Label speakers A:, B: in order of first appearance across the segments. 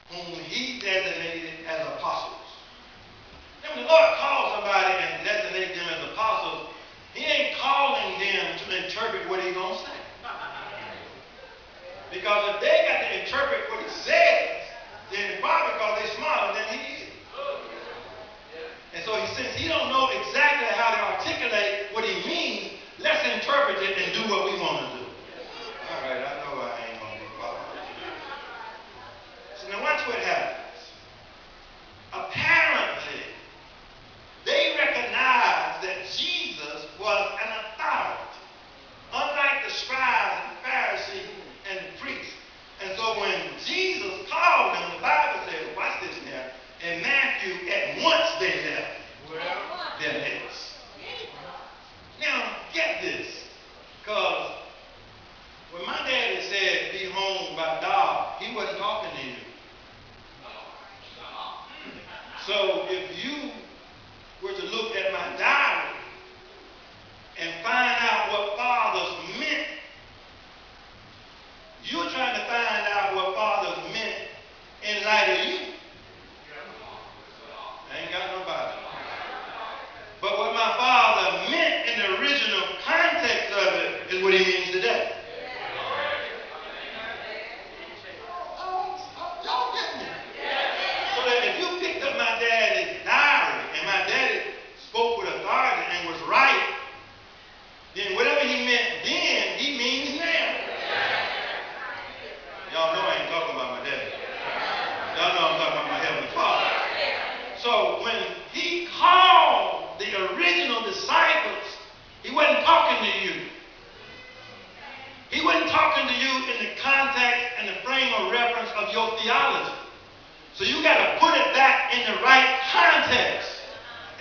A: whom he designated as apostles. Now, when the Lord calls somebody and designates them as apostles, he ain't calling them to interpret what he's going to say. Because if they got to interpret what he says, then it's probably because they're smarter than he is. And so since he don't know exactly how to articulate what he means, let's interpret it and do what we want to do. All right, I know I ain't going to be bothered. So now watch what happens. Apparently, they recognized that Jesus was an authority, unlike the scribes and the Pharisees and the priests. And so when Jesus called them, the Bible says, watch this now, in Matthew, at once they left their nets. Now, get this, because when my daddy said, be home by dark, he wasn't talking to you. So if you were to look at my diary and find out what fathers meant, you're trying to find out what fathers meant in light of you. I ain't got nobody. But what my father meant in the original context of it is what he means today. Y'all get me? So that if you picked up my daddy's diary and my daddy spoke with authority and was right, then whatever he meant then, he means now. Y'all know I ain't talking about my daddy. Y'all know I'm talking about my heavenly Father. So when he called the original disciples, he wasn't talking to you. He wasn't talking to you in the context and the frame of reference of your theology. So you got to put it back in the right context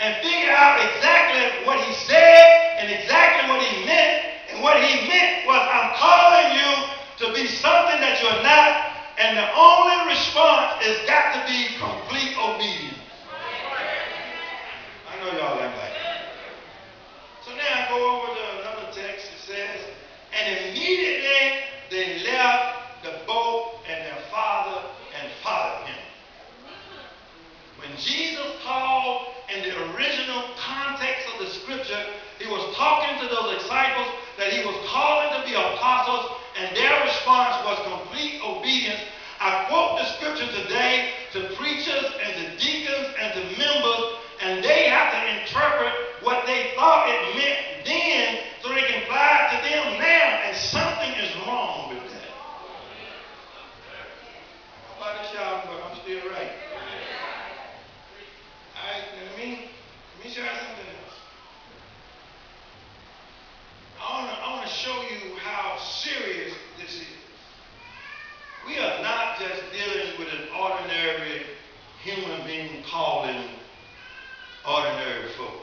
A: and figure out exactly what he said and exactly what he meant. And what he meant was, I'm calling you to be something that you're not, and the only response has got to be complete obedience. I know y'all ain't like that. So now I go over to another text that says, and immediately they left the boat and their father and followed him. When Jesus called in the original context of the scripture, he was talking to those disciples that he was calling to be apostles, and their response was complete obedience. I quote the scripture today to preachers and to deacons and to members, and they have to interpret what they thought it meant then so they can apply it to them now, and something is wrong with that. Nobody shouting, but I'm still right. All right, let me show you something else. I want to show you how serious this is. We are not just dealing with an ordinary human being calling ordinary folk.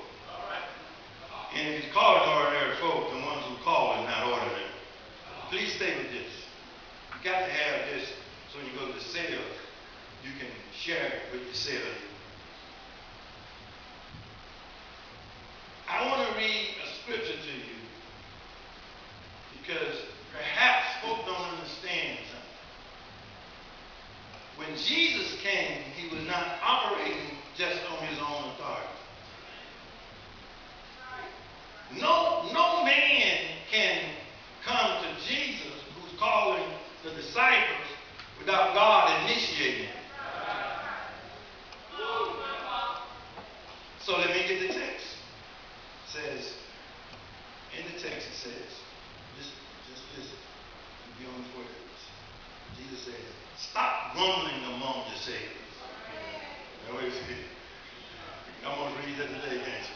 A: And if he's calling ordinary folk, the ones who call is not ordinary. Please stay with this. You got to have this so when you go to the sales, you can share it with your sales. I want to read a scripture to you because perhaps folk don't understand something. When Jesus came, he was not operating just on his own authority. No man can come to Jesus, who's calling the disciples, without God initiating it. So let me get the text. It says, in the text it says, just listen, be on his words. Jesus says, stop grumbling among yourselves. Now wait a minute. I'm going to read that today, can't you?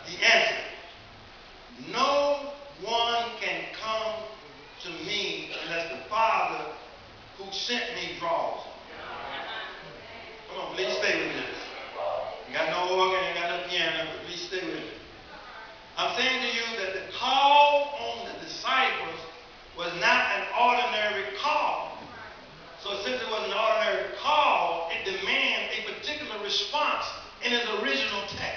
A: He answered, no one can come to me unless the Father who sent me draws him. Come on, please stay with this. You got no organ, you got no piano, but please stay with me. I'm saying to you that the call on the disciples was not an ordinary call. So since it was an ordinary call, it demanded a particular response in its original text.